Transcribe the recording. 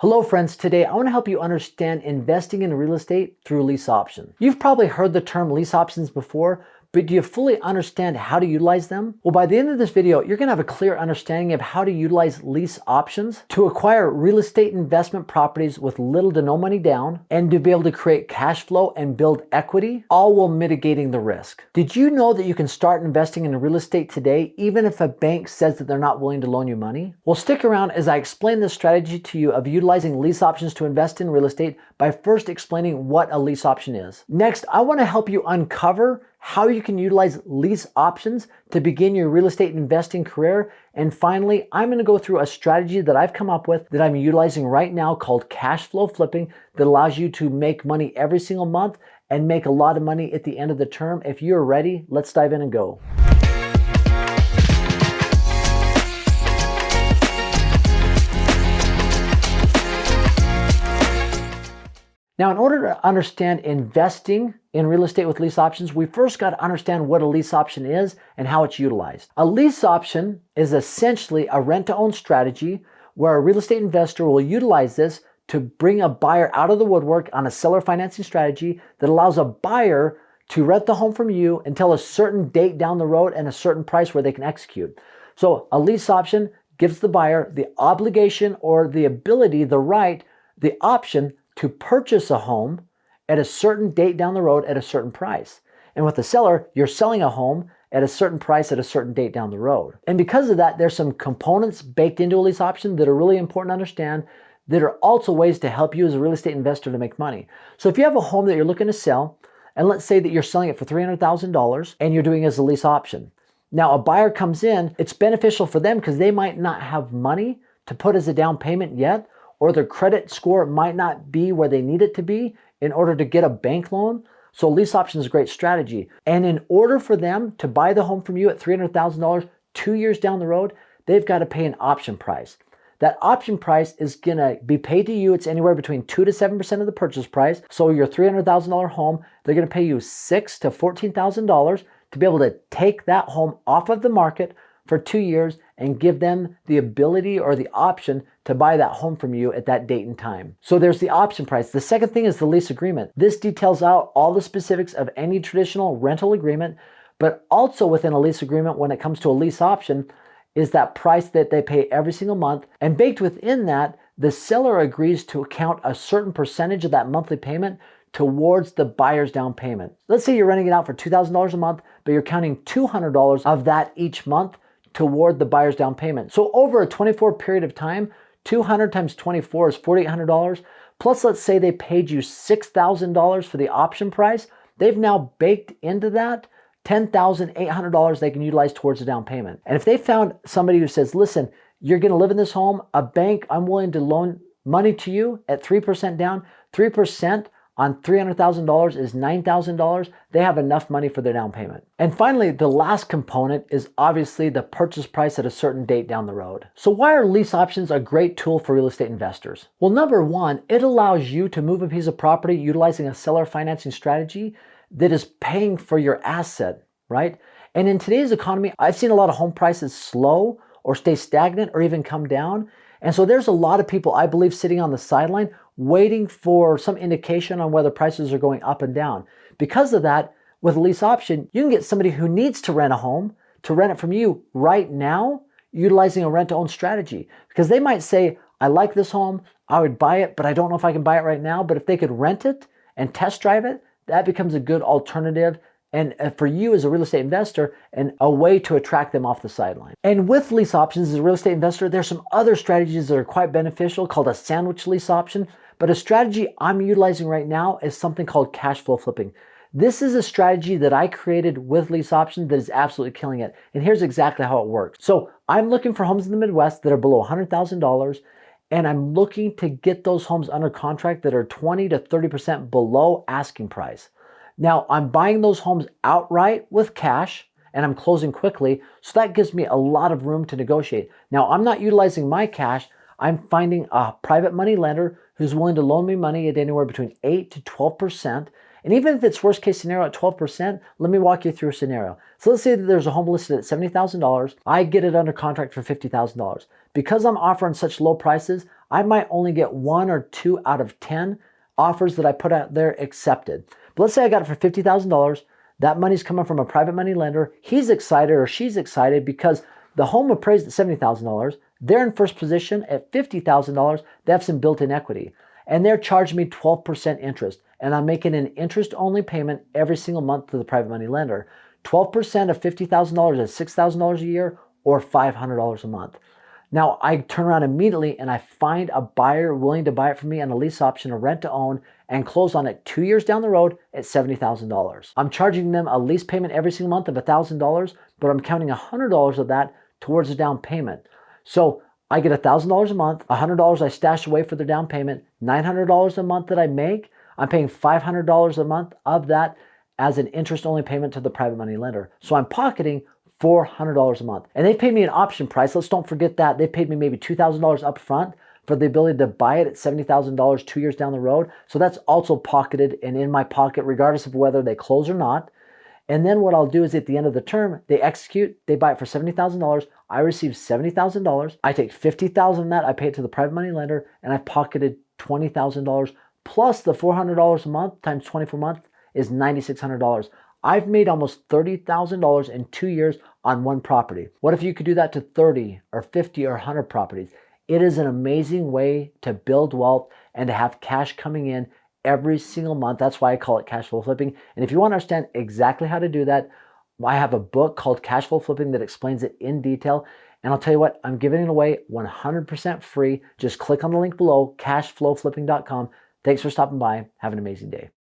Hello friends, today I want to help you understand investing in real estate through lease option. You've probably heard the term lease options before, but do you fully understand how to utilize them? Well, by the end of this video, you're going to have a clear understanding of how to utilize lease options to acquire real estate investment properties with little to no money down and to be able to create cash flow and build equity, all while mitigating the risk. Did you know that you can start investing in real estate today even if a bank says that they're not willing to loan you money? Well, stick around as I explain this strategy to you of utilizing lease options to invest in real estate by first explaining what a lease option is. Next, I want to help you uncover how you can utilize lease options to begin your real estate investing career. And finally, I'm going to go through a strategy that I've come up with that I'm utilizing right now called cash flow flipping that allows you to make money every single month and make a lot of money at the end of the term. If you're ready, let's dive in and go. Now, in order to understand investing in real estate with lease options, we first got to understand what a lease option is and how it's utilized. A lease option is essentially a rent-to-own strategy where a real estate investor will utilize this to bring a buyer out of the woodwork on a seller financing strategy that allows a buyer to rent the home from you until a certain date down the road and a certain price where they can execute. So a lease option gives the buyer the obligation or the ability, the right, the option to purchase a home at a certain date down the road at a certain price. And with the seller, you're selling a home at a certain price at a certain date down the road. And because of that, there's some components baked into a lease option that are really important to understand that are also ways to help you as a real estate investor to make money. So if you have a home that you're looking to sell, and let's say that you're selling it for $300,000 and you're doing it as a lease option. Now a buyer comes in, it's beneficial for them because they might not have money to put as a down payment yet, or their credit score might not be where they need it to be in order to get a bank loan. So a lease option is a great strategy. And in order for them to buy the home from you at $300,000 2 years down the road, they've got to pay an option price. That option price is going to be paid to you. It's anywhere between 2 to 7% of the purchase price. So your $300,000 home, they're going to pay you $6,000 to $14,000 to be able to take that home off of the market for 2 years and give them the ability or the option to buy that home from you at that date and time. So there's the option price. The second thing is the lease agreement. This details out all the specifics of any traditional rental agreement, but also within a lease agreement when it comes to a lease option is that price that they pay every single month. And baked within that, the seller agrees to account a certain percentage of that monthly payment towards the buyer's down payment. Let's say you're renting it out for $2,000 a month, but you're counting $200 of that each month toward the buyer's down payment. So over a 24 period of time, 200 times 24 is $4,800. Plus, let's say they paid you $6,000 for the option price. They've now baked into that $10,800 they can utilize towards the down payment. And if they found somebody who says, listen, you're going to live in this home, a bank, I'm willing to loan money to you at 3% down, 3% on $300,000 is $9,000. They have enough money for their down payment. And finally, the last component is obviously the purchase price at a certain date down the road. So why are lease options a great tool for real estate investors? Well, number one, it allows you to move a piece of property utilizing a seller financing strategy that is paying for your asset, right? And in today's economy, I've seen a lot of home prices slow or stay stagnant or even come down. And so there's a lot of people, I believe, sitting on the sideline waiting for some indication on whether prices are going up and down. Because of that, with a lease option, you can get somebody who needs to rent a home to rent it from you right now, utilizing a rent-to-own strategy. Because they might say, I like this home, I would buy it, but I don't know if I can buy it right now. But if they could rent it and test drive it, that becomes a good alternative. And for you as a real estate investor, and a way to attract them off the sideline. And with lease options as a real estate investor, there's some other strategies that are quite beneficial called a sandwich lease option. But a strategy I'm utilizing right now is something called cash flow flipping. This is a strategy that I created with lease options that is absolutely killing it. And here's exactly how it works. So I'm looking for homes in the Midwest that are below $100,000. And I'm looking to get those homes under contract that are 20 to 30% below asking price. Now, I'm buying those homes outright with cash and I'm closing quickly. So that gives me a lot of room to negotiate. Now, I'm not utilizing my cash. I'm finding a private money lender who's willing to loan me money at anywhere between 8 to 12%. And even if it's worst case scenario at 12%, let me walk you through a scenario. So let's say that there's a home listed at $70,000. I get it under contract for $50,000. Because I'm offering such low prices, I might only get 1 or 2 out of 10 offers that I put out there accepted. But let's say I got it for $50,000. That money's coming from a private money lender. He's excited or she's excited because the home appraised at $70,000. They're in first position at $50,000. They have some built-in equity. And they're charging me 12% interest. And I'm making an interest-only payment every single month to the private money lender. 12% of $50,000 is $6,000 a year or $500 a month. Now, I turn around immediately and I find a buyer willing to buy it from me on a lease option, a rent to own, and close on it 2 years down the road at $70,000. I'm charging them a lease payment every single month of $1,000, but I'm counting $100 of that towards the down payment. So I get $1,000 a month, $100 I stash away for the down payment, $900 a month that I make, I'm paying $500 a month of that as an interest-only payment to the private money lender. So I'm pocketing $400 a month. And they paid me an option price. Let's don't forget that. They paid me maybe $2,000 up front for the ability to buy it at $70,000 2 years down the road. So that's also pocketed and in my pocket regardless of whether they close or not. And then what I'll do is at the end of the term, they execute, they buy it for $70,000. I receive $70,000. I take $50,000 of that, I pay it to the private money lender, and I've pocketed $20,000 plus the $400 a month times 24 months is $9,600. I've made almost $30,000 in 2 years on one property. What if you could do that to 30 or 50 or 100 properties? It is an amazing way to build wealth and to have cash coming in every single month. That's why I call it cash flow flipping. And if you want to understand exactly how to do that, I have a book called Cash Flow Flipping that explains it in detail. And I'll tell you what, I'm giving it away 100% free. Just click on the link below, cashflowflipping.com. Thanks for stopping by. Have an amazing day.